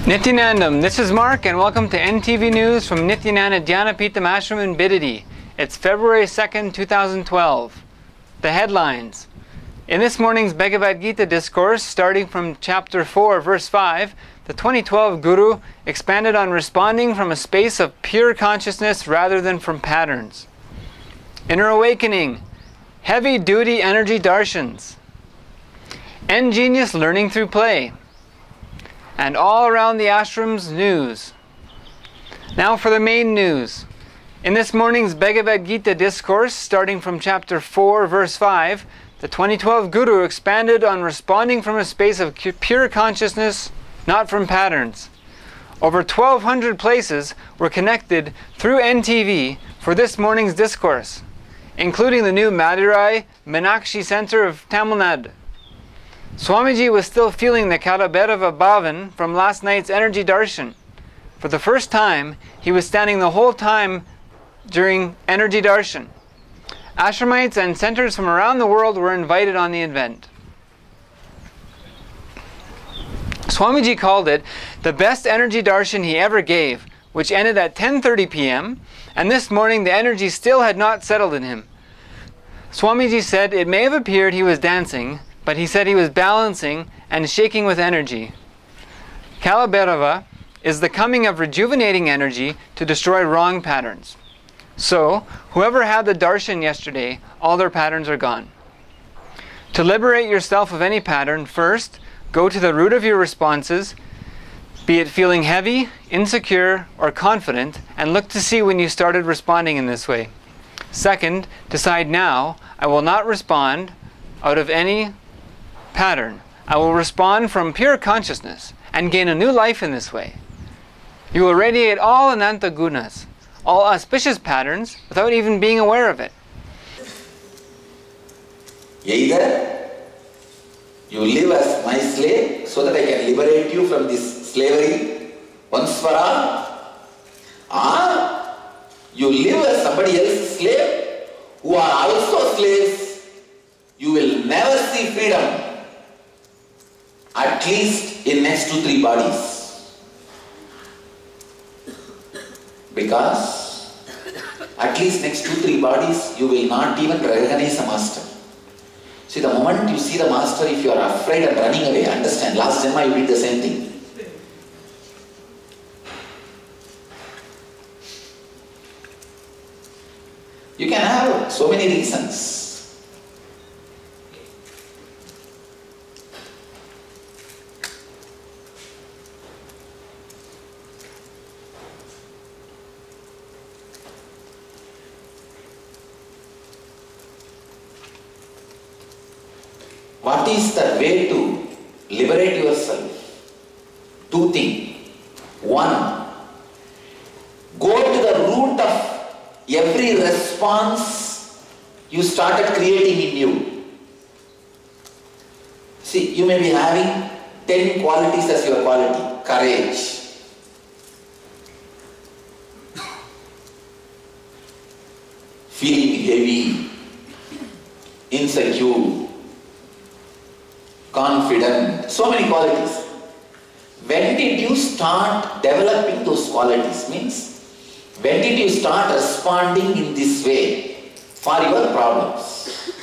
Nithyanandam, this is Mark and welcome to NTV News from Nithyananda Dhyanapitham Ashram in Bidadi. It's February 2nd, 2012. The headlines. In this morning's Bhagavad Gita discourse, starting from chapter 4, verse 5, the 2012 Guru expanded on responding from a space of pure consciousness rather than from patterns. Inner awakening, heavy-duty energy darshans, ingenious learning through play, and all around the ashram's news. Now for the main news. In this morning's Bhagavad Gita discourse, starting from chapter 4, verse 5, the 2012 Guru expanded on responding from a space of pure consciousness, not from patterns. Over 1,200 places were connected through NTV for this morning's discourse, including the new Madurai Meenakshi Center of Tamil Nadu. Swamiji was still feeling the Kalabhairava Bhavan from last night's energy darshan. For the first time, he was standing the whole time during energy darshan. Ashramites and centers from around the world were invited on the event. Swamiji called it the best energy darshan he ever gave, which ended at 10:30 p.m., and this morning the energy still had not settled in him. Swamiji said it may have appeared he was dancing, but he said he was balancing and shaking with energy. Kalabhairava is the coming of rejuvenating energy to destroy wrong patterns. So, whoever had the darshan yesterday, all their patterns are gone. To liberate yourself of any pattern, first, go to the root of your responses, be it feeling heavy, insecure, or confident, and look to see when you started responding in this way. Second, decide now, I will not respond out of any pattern. I will respond from pure consciousness and gain a new life in this way. You will radiate all ananta gunas, all auspicious patterns, without even being aware of it. Either you live as my slave so that I can liberate you from this slavery once for all, or you live as somebody else's slave who are also slaves. You will never see freedom, at least in next 2-3 bodies. Because at least next 2-3 bodies you will not even recognize a master. See, the moment you see the master, if you are afraid and running away, understand, last Janma you did the same thing. You can have so many reasons. What is the way to liberate yourself? 2 things. 1, go to the root of every response you started creating in you. See, you may be having 10 qualities as your quality. Courage, feeling heavy, insecure, confident, so many qualities. When did you start developing those qualities? Means, when did you start responding in this way for your problems?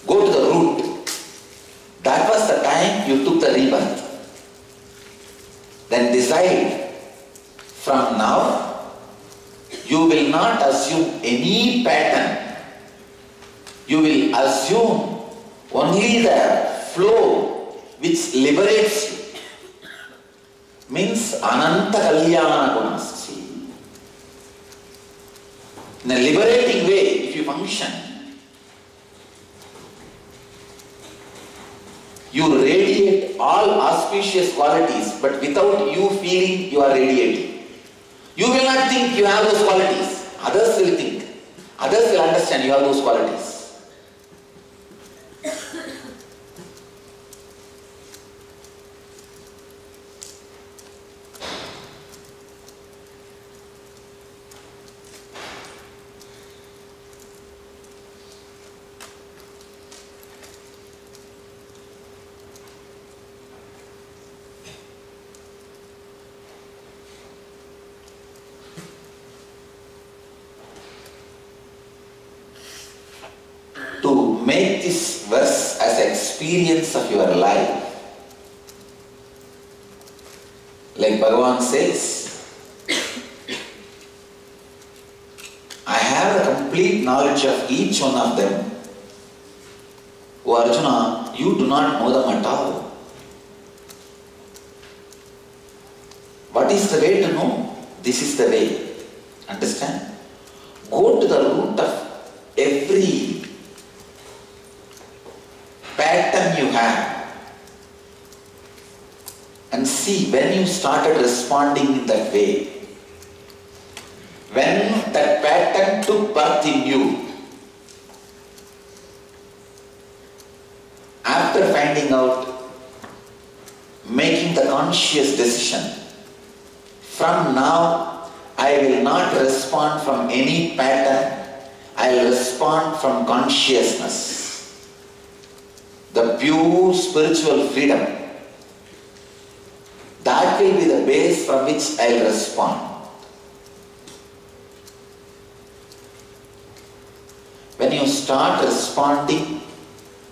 Go to the root. That was the time you took the rebirth. Then decide, from now, you will not assume any pattern. You will assume only the flow which liberates you. Means ananta kalyana gunas. In a liberating way, if you function, you radiate all auspicious qualities, but without you feeling you are radiating. You will not think you have those qualities. Others will think. Others will understand you have those qualities. make this verse as an experience of your life. Like Bhagavan says, I have a complete knowledge of each one of them. O Arjuna, you do not know them at all. What is the way to know? This is the way. Understand? Go to the root of every pattern you have and see when you started responding in that way. When that pattern took birth in you, after finding out, making the conscious decision, from now I will not respond from any pattern, I will respond from consciousness. The pure spiritual freedom, that will be the base from which I will respond. When you start responding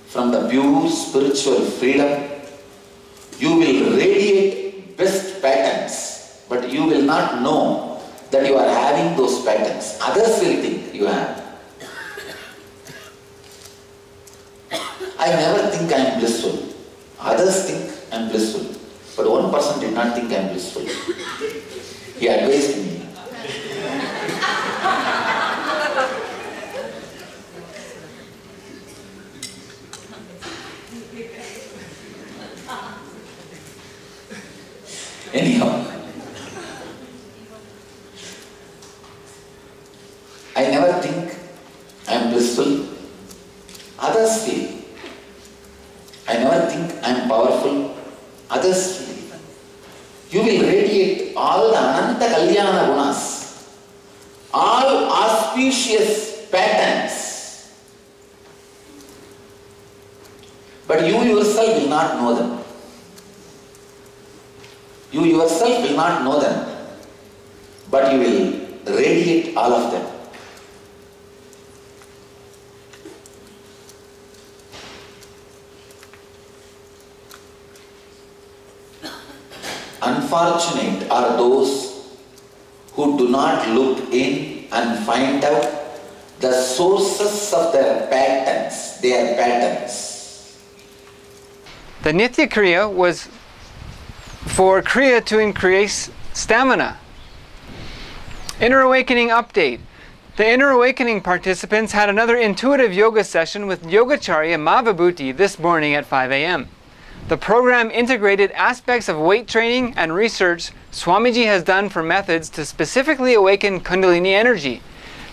from the pure spiritual freedom, you will radiate best patterns, but you will not know that you are having those patterns. Others will think you have. I never think I am blissful. Others think I am blissful. But one person did not think I am blissful. He advised me. Anyhow, I never think I am blissful. Others feel. I never think I am powerful. Others feel. You will radiate all the Ananta Kalyana Gunas, all auspicious patterns. But you yourself will not know them. You yourself will not know them, but you will radiate all of them. Unfortunate are those who do not look in and find out the sources of their patterns, The Nitya Kriya was for Kriya to increase stamina. Inner Awakening update. The Inner Awakening participants had another intuitive yoga session with Yogacharya Mavabhuti this morning at 5 a.m. The program integrated aspects of weight training and research Swamiji has done for methods to specifically awaken Kundalini energy.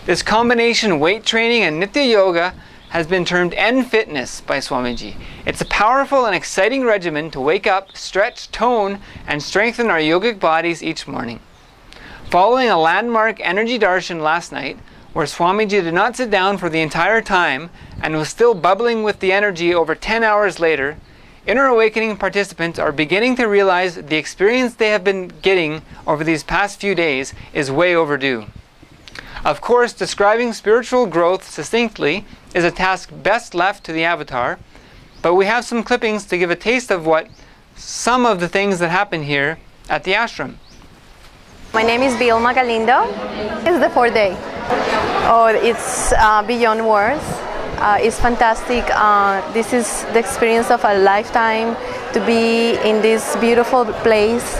This combination weight training and Nitya Yoga has been termed eNNFitness by Swamiji. It's a powerful and exciting regimen to wake up, stretch, tone, and strengthen our yogic bodies each morning. Following a landmark energy darshan last night, where Swamiji did not sit down for the entire time and was still bubbling with the energy over 10 hours later, Inner Awakening participants are beginning to realize the experience they have been getting over these past few days is way overdue. Of course, describing spiritual growth succinctly is a task best left to the avatar, but we have some clippings to give a taste of what some of the things that happen here at the ashram. My name is Vilma Galindo. It's the 4th day. Oh, it's beyond words. It's fantastic. This is the experience of a lifetime to be in this beautiful place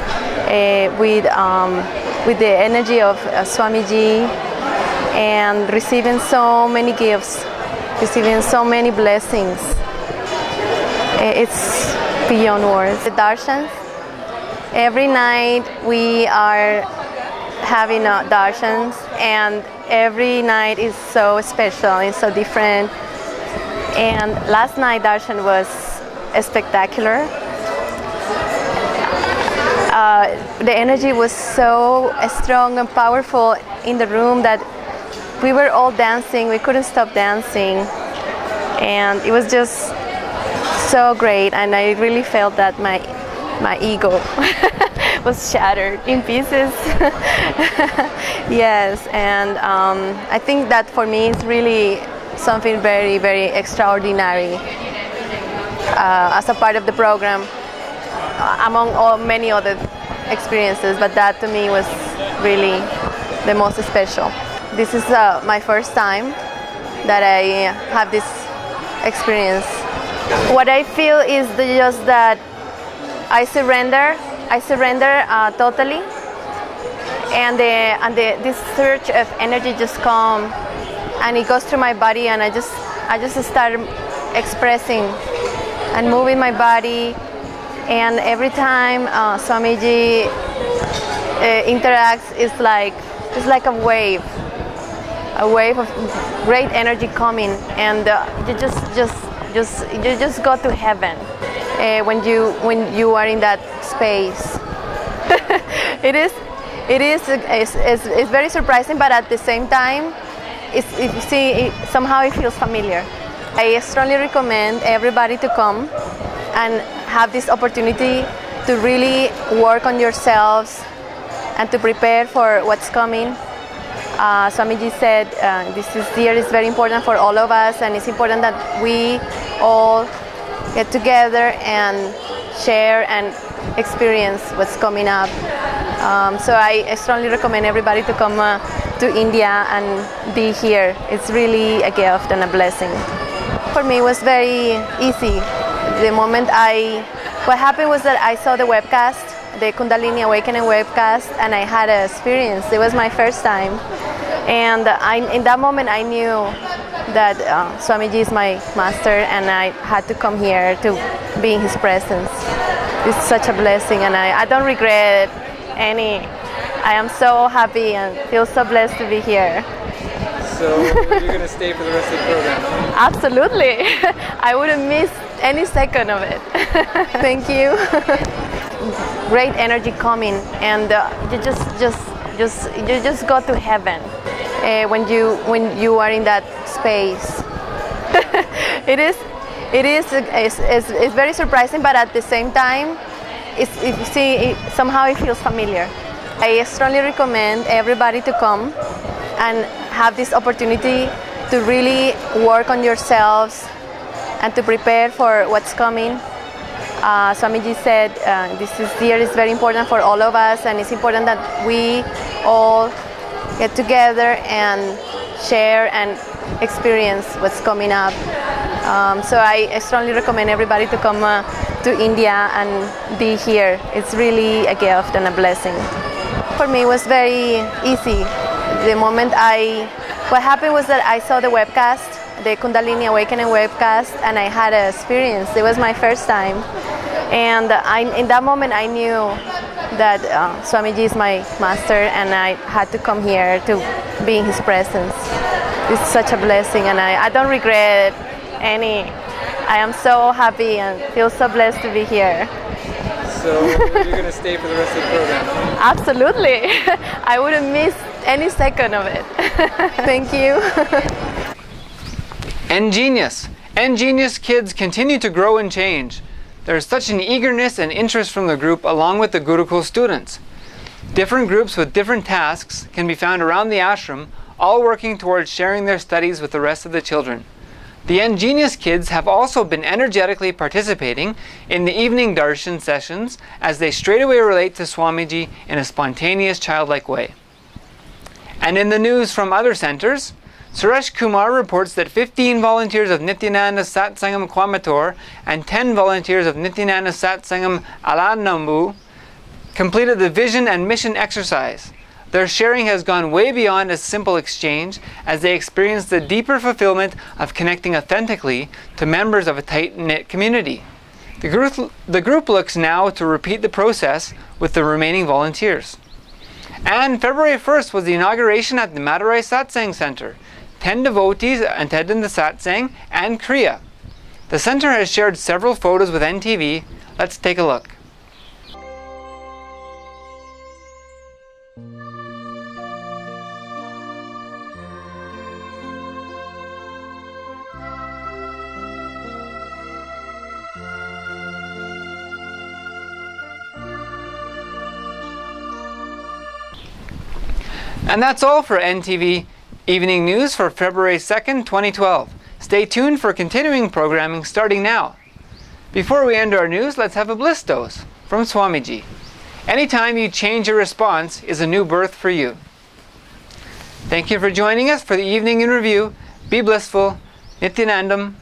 with the energy of Swamiji and receiving so many gifts, receiving so many blessings. It's beyond words. The darshans, every night we are having darshans, and every night is so special, it's so different. And last night darshan was spectacular. The energy was so strong and powerful in the room that we were all dancing, we couldn't stop dancing, and it was just so great, and I really felt that my ego was shattered in pieces. Yes, and I think that for me it's really something very, very extraordinary as a part of the program, among many other experiences, but that to me was really the most special. This is my first time that I have this experience. What I feel is just that I surrender totally, and this surge of energy just comes and it goes through my body, and I just start expressing and moving my body. And every time Swamiji interacts, it's like a wave of great energy coming, and you just go to heaven when you are in that space. It's very surprising, but at the same time, somehow it feels familiar. I strongly recommend everybody to come and have this opportunity to really work on yourselves and to prepare for what's coming. Swamiji said this year is very important for all of us, and it's important that we all get together and share and experience what's coming up. So I strongly recommend everybody to come to India and be here. It's really a gift and a blessing. For me, it was very easy. The moment what happened was that I saw the webcast, the Kundalini Awakening webcast, and I had an experience. It was my first time, and in that moment I knew that Swamiji is my master, and I had to come here to be in his presence. It's such a blessing, and I don't regret any. I am so happy and feel so blessed to be here. So you're going to stay for the rest of the program? Absolutely. I wouldn't miss any second of it. Thank you. Great energy coming, and you just go to heaven when you are in that space. It's very surprising, but at the same time, somehow it feels familiar. I strongly recommend everybody to come and have this opportunity to really work on yourselves and to prepare for what's coming. Swamiji said this year is very important for all of us, and it's important that we all get together and share and experience what's coming up. So I strongly recommend everybody to come to India and be here. It's really a gift and a blessing. For me, it was very easy. The moment what happened was that I saw the webcast, the Kundalini Awakening webcast, and I had an experience. It was my first time, and in that moment I knew that Swamiji is my master, and I had to come here to be in his presence. It's such a blessing, and I don't regret any. I am so happy and feel so blessed to be here. So you're going to stay for the rest of the program? Absolutely. I wouldn't miss any second of it. Thank you. eNNews kids continue to grow and change. There is such an eagerness and interest from the group along with the Gurukul students. Different groups with different tasks can be found around the ashram, all working towards sharing their studies with the rest of the children. The eNNews kids have also been energetically participating in the evening darshan sessions as they straightaway relate to Swamiji in a spontaneous, childlike way. And in the news from other centers, Suresh Kumar reports that 15 volunteers of Nithyananda Satsangam Coimbatore and 10 volunteers of Nithyananda Satsangam Alanambu completed the vision and mission exercise. Their sharing has gone way beyond a simple exchange as they experience the deeper fulfillment of connecting authentically to members of a tight-knit community. The group looks now to repeat the process with the remaining volunteers. And February 1st was the inauguration at the Madurai Satsang Center. 10 devotees attended the satsang and Kriya. The center has shared several photos with NTV. Let's take a look. And that's all for NTV. Evening news for February 2nd, 2012. Stay tuned for continuing programming starting now. Before we end our news, let's have a bliss dose from Swamiji. Anytime you change your response is a new birth for you. Thank you for joining us for the evening in review. Be blissful. Nithyanandam.